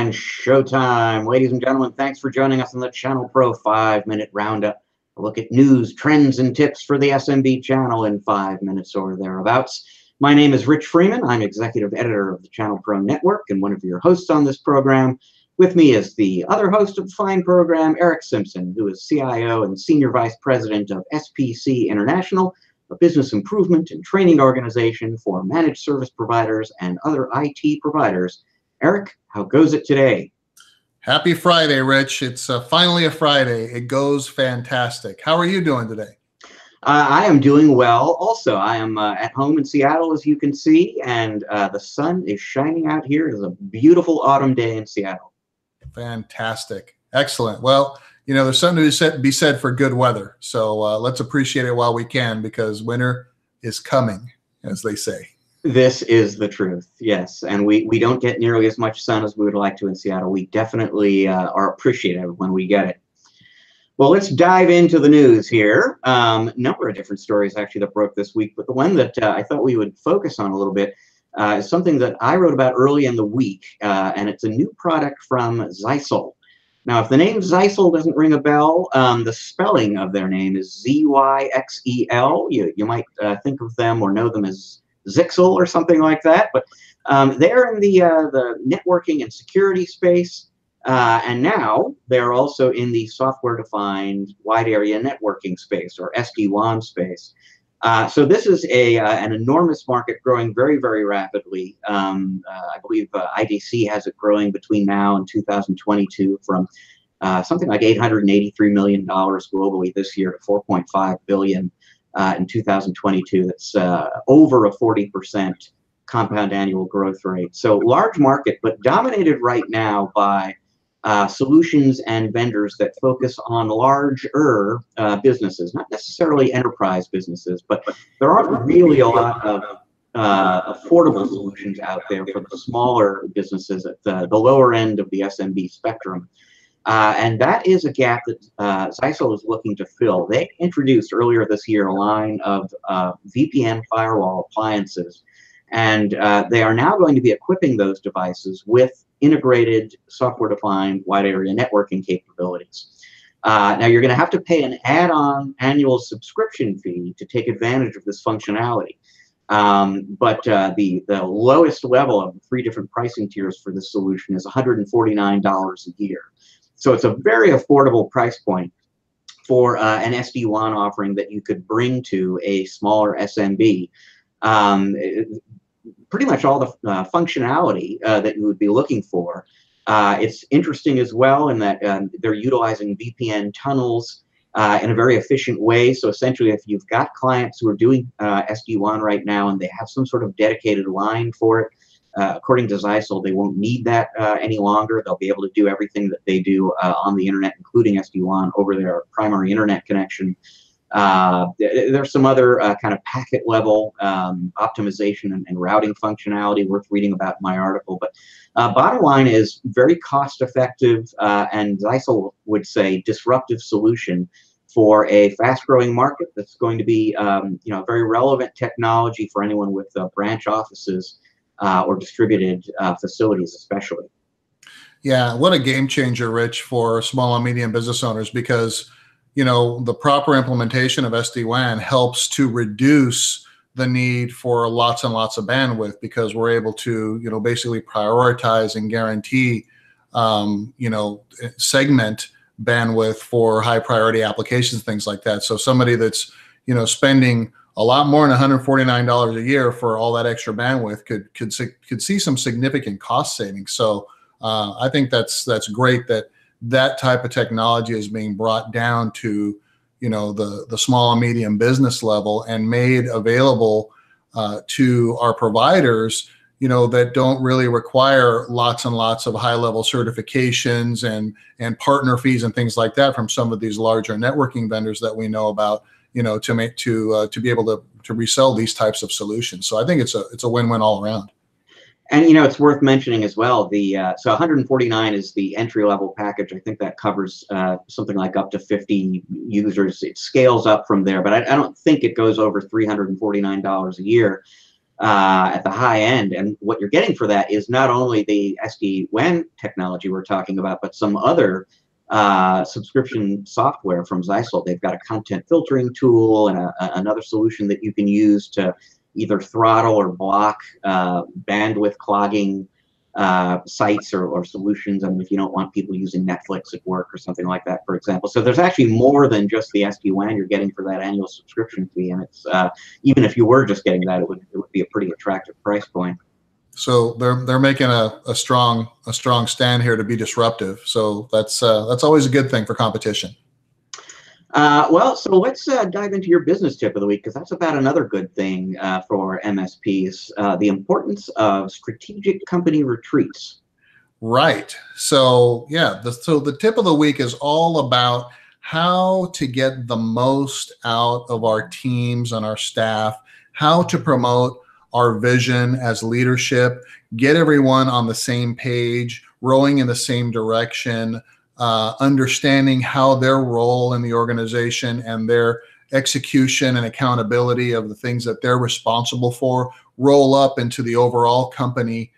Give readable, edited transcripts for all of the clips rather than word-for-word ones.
And showtime. Ladies and gentlemen, thanks for joining us on the ChannelPro 5-Minute Roundup. A look at news, trends, and tips for the SMB channel in 5 minutes or thereabouts. My name is Rich Freeman. I'm executive editor of the ChannelPro Network and one of your hosts on this program. With me is the other host of the fine program, Eric Simpson, who is CIO and Senior Vice President of SPC International, a business improvement and training organization for managed service providers and other IT providers. Eric, how goes it today? Happy Friday, Rich. It's finally a Friday. It goes fantastic. How are you doing today? I am doing well. Also, I am at home in Seattle, as you can see, and the sun is shining out here. It is a beautiful autumn day in Seattle. Fantastic. Excellent. Well, you know, there's something to be said for good weather. So let's appreciate it while we can, because winter is coming, as they say. This is the truth, yes. And we don't get nearly as much sun as we would like to in Seattle. We definitely are appreciative when we get it. Well, let's dive into the news here. Number of different stories actually that broke this week, but the one that I thought we would focus on a little bit is something that I wrote about early in the week, and it's a new product from Zyxel. Now, if the name Zyxel doesn't ring a bell, the spelling of their name is Zyxel. You might think of them or know them as Zyxel or something like that, but they're in the networking and security space, and now they're also in the software-defined wide area networking space, or SD-WAN space. So this is an enormous market growing very, very rapidly. I believe IDC has it growing between now and 2022 from something like $883 million globally this year to $4.5 billion. In 2022, that's over a 40% compound annual growth rate. So large market, but dominated right now by solutions and vendors that focus on larger businesses, not necessarily enterprise businesses, but there aren't really a lot of affordable solutions out there for the smaller businesses at the lower end of the SMB spectrum. And that is a gap that Zyxel is looking to fill. They introduced earlier this year a line of VPN firewall appliances, and they are now going to be equipping those devices with integrated software-defined wide area networking capabilities. Now, you're going to have to pay an add-on annual subscription fee to take advantage of this functionality. But the lowest level of the 3 different pricing tiers for this solution is $149 a year. So it's a very affordable price point for an SD-WAN offering that you could bring to a smaller SMB. Pretty much all the functionality that you would be looking for. It's interesting as well in that they're utilizing VPN tunnels in a very efficient way. So essentially, if you've got clients who are doing SD-WAN right now and they have some sort of dedicated line for it, according to Zyxel, they won't need that any longer. They'll be able to do everything that they do on the internet, including SD-WAN, over their primary internet connection. There's some other kind of packet level optimization and routing functionality worth reading about in my article. But bottom line is very cost effective and Zyxel would say disruptive solution for a fast growing market that's going to be very relevant technology for anyone with branch offices or distributed facilities especially. Yeah, what a game changer, Rich, for small and medium business owners, because you know, the proper implementation of SD-WAN helps to reduce the need for lots and lots of bandwidth, because we're able to, you know, basically prioritize and guarantee, segment bandwidth for high priority applications, things like that. So somebody that's, you know, spending a lot more than $149 a year for all that extra bandwidth could see some significant cost savings. So I think that's great that type of technology is being brought down to, you know, the small and medium business level and made available to our providers, you know, that don't really require lots and lots of high-level certifications and partner fees and things like that from some of these larger networking vendors that we know about, you know, to be able to resell these types of solutions. So I think it's a win-win all around. And, you know, it's worth mentioning as well, so 149 is the entry-level package. I think that covers something like up to 50 users. It scales up from there, but I don't think it goes over $349 a year. at the high end. And what you're getting for that is not only the SD-WAN technology we're talking about, but some other subscription software from Zyxel. They've got a content filtering tool and another solution that you can use to either throttle or block bandwidth clogging sites or solutions. I mean, if you don't want people using Netflix at work or something like that, for example. So there's actually more than just the SD-WAN you're getting for that annual subscription fee, and it's even if you were just getting that, it would be a pretty attractive price point. So they're making a strong stand here to be disruptive. So that's always a good thing for competition. Well, so let's dive into your business tip of the week, because that's about another good thing for MSPs, the importance of strategic company retreats. Right. So yeah, so the tip of the week is all about how to get the most out of our teams and our staff, how to promote our vision as leadership, get everyone on the same page, rowing in the same direction, understanding how their role in the organization and their execution and accountability of the things that they're responsible for roll up into the overall company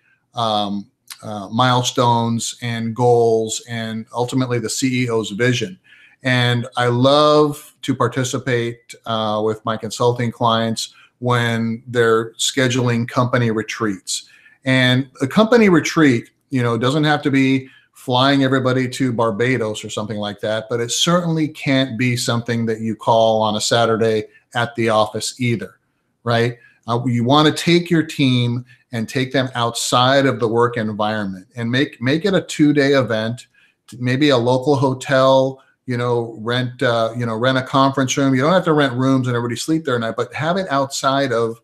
milestones and goals, and ultimately the CEO's vision. And I love to participate with my consulting clients when they're scheduling company retreats. And a company retreat, doesn't have to be flying everybody to Barbados or something like that, but it certainly can't be something that you call on a Saturday at the office either, right? You want to take your team and take them outside of the work environment and make it a 2-day event, maybe a local hotel, rent a conference room. You don't have to rent rooms and everybody sleep there at night, but have it outside of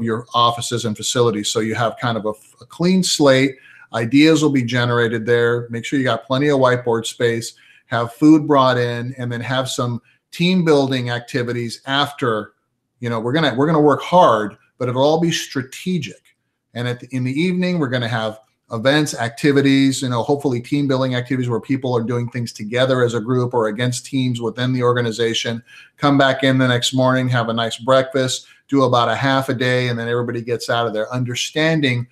your offices and facilities. So you have kind of a clean slate. Ideas will be generated there. Make sure you got plenty of whiteboard space, have food brought in, and then have some team building activities after. We're gonna work hard, but it'll all be strategic. And in the evening, we're gonna have events, activities, hopefully team building activities where people are doing things together as a group or against teams within the organization. Come back in the next morning, have a nice breakfast, do about a half a day, and then everybody gets out of there understanding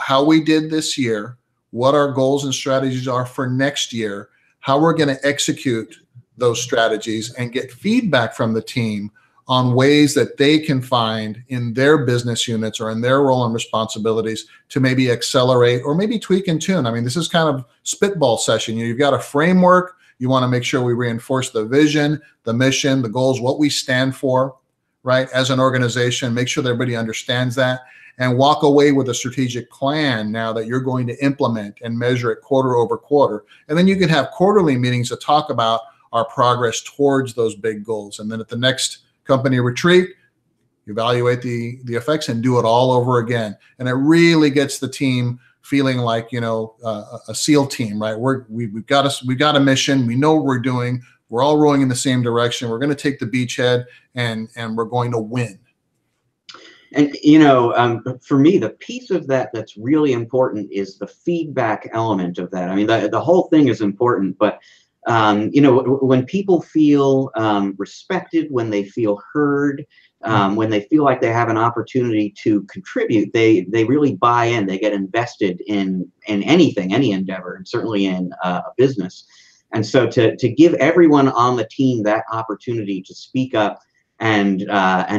how we did this year, what our goals and strategies are for next year, how we're going to execute those strategies, and get feedback from the team on ways that they can find in their business units or in their role and responsibilities to maybe accelerate or maybe tweak and tune. I mean, this is kind of spitball session. You've got a framework. You want to make sure we reinforce the vision, the mission, the goals, what we stand for, right, as an organization. Make sure that everybody understands that, and walk away with a strategic plan now that you're going to implement and measure it quarter over quarter. And then you can have quarterly meetings to talk about our progress towards those big goals. And then at the next company retreat, evaluate the effects and do it all over again. And it really gets the team feeling like, a SEAL team, right? We've got a mission. We know what we're doing. We're all rowing in the same direction. We're going to take the beachhead and we're going to win. And, for me, the piece of that's really important is the feedback element of that. I mean, the whole thing is important, but, when people feel respected, when they feel heard, when they feel like they have an opportunity to contribute, they really buy in. They get invested in anything, any endeavor, and certainly in a business. And so to give everyone on the team that opportunity to speak up and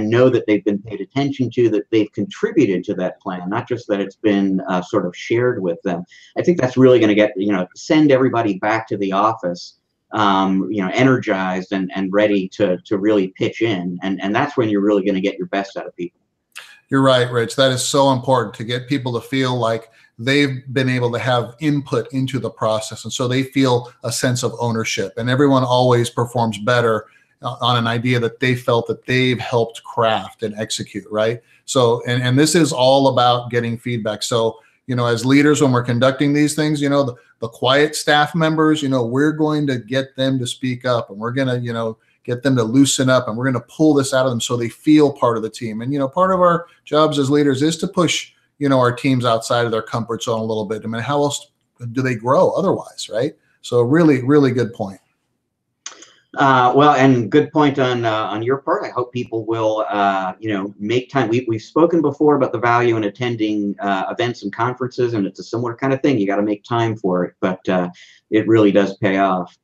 know that they've been paid attention to, that they've contributed to that plan, not just that it's been sort of shared with them. I think that's really going to send everybody back to the office, energized and ready to really pitch in. And that's when you're really going to get your best out of people. You're right, Rich. That is so important, to get people to feel like they've been able to have input into the process. And so they feel a sense of ownership, and everyone always performs better on an idea that they felt that they've helped craft and execute, right? So, and this is all about getting feedback. So, as leaders, when we're conducting these things, the quiet staff members, we're going to get them to speak up, and we're going to, get them to loosen up, and we're going to pull this out of them so they feel part of the team. And, part of our jobs as leaders is to push, our teams outside of their comfort zone a little bit. I mean, how else do they grow otherwise, right? So really, really good point. Well, and good point on your part. I hope people will, make time. We've spoken before about the value in attending events and conferences, and it's a similar kind of thing. You got to make time for it, but it really does pay off.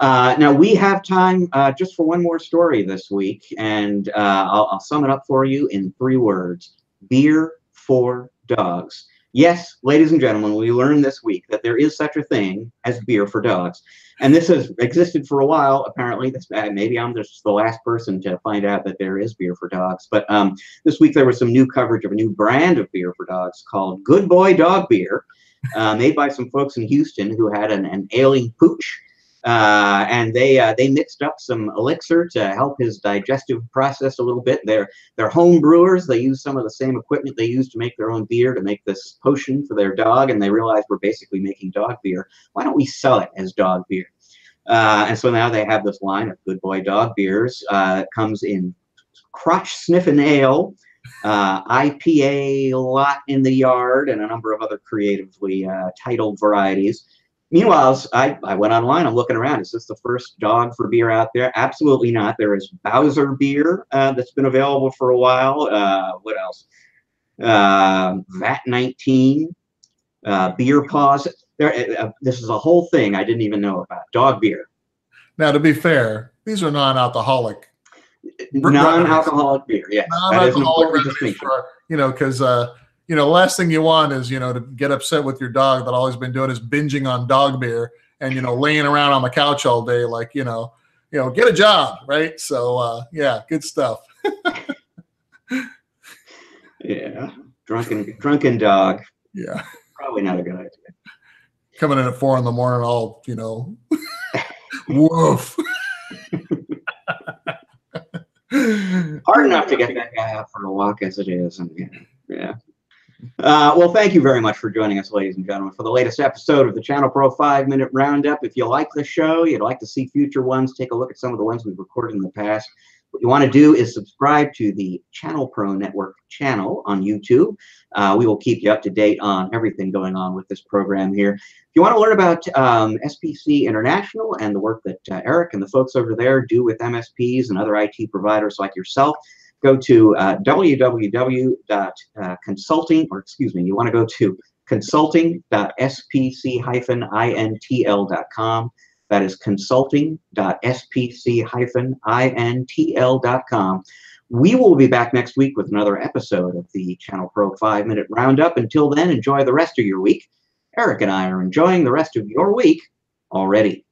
Now we have time just for one more story this week, and I'll sum it up for you in 3 words: beer for dogs. Yes, ladies and gentlemen, we learned this week that there is such a thing as beer for dogs. And this has existed for a while, apparently. Maybe I'm just the last person to find out that there is beer for dogs. But this week there was some new coverage of a new brand of beer for dogs called Good Boy Dog Beer, made by some folks in Houston who had an ailing pooch. And they mixed up some elixir to help his digestive process a little bit. They're home brewers. They use some of the same equipment they use to make their own beer to make this potion for their dog, and they realized we're basically making dog beer. Why don't we sell it as dog beer? And so now they have this line of Good Boy Dog Beers. It comes in crotch sniffing ale, IPA lot in the yard, and a number of other creatively titled varieties. Meanwhile, I went online. I'm looking around. Is this the first dog for beer out there? Absolutely not. There is Bowser beer that's been available for a while. What else? VAT 19, Beer Paws. This is a whole thing I didn't even know about. Dog beer. Now, to be fair, these are non-alcoholic. Non-alcoholic beer. Yes, that is an important distinction. Because the last thing you want is, to get upset with your dog that all he's been doing is binging on dog beer and, laying around on the couch all day, like, get a job, right? So, yeah, good stuff. Yeah, drunken dog. Yeah. Probably not a good idea. Coming in at 4 a.m, all, woof. Hard enough to get that guy out for a walk as it is. And, yeah. Well, thank you very much for joining us, ladies and gentlemen, for the latest episode of the ChannelPro 5-Minute Roundup. If you like the show, you'd like to see future ones, take a look at some of the ones we've recorded in the past. What you want to do is subscribe to the ChannelPro Network channel on YouTube. We will keep you up to date on everything going on with this program here. If you want to learn about SPC International and the work that Eric and the folks over there do with MSPs and other IT providers like yourself, go to www.consulting, or excuse me, you want to go to consulting.spc-intl.com. That is consulting.spc-intl.com. We will be back next week with another episode of the ChannelPro 5-Minute Roundup. Until then, enjoy the rest of your week. Eric and I are enjoying the rest of your week already.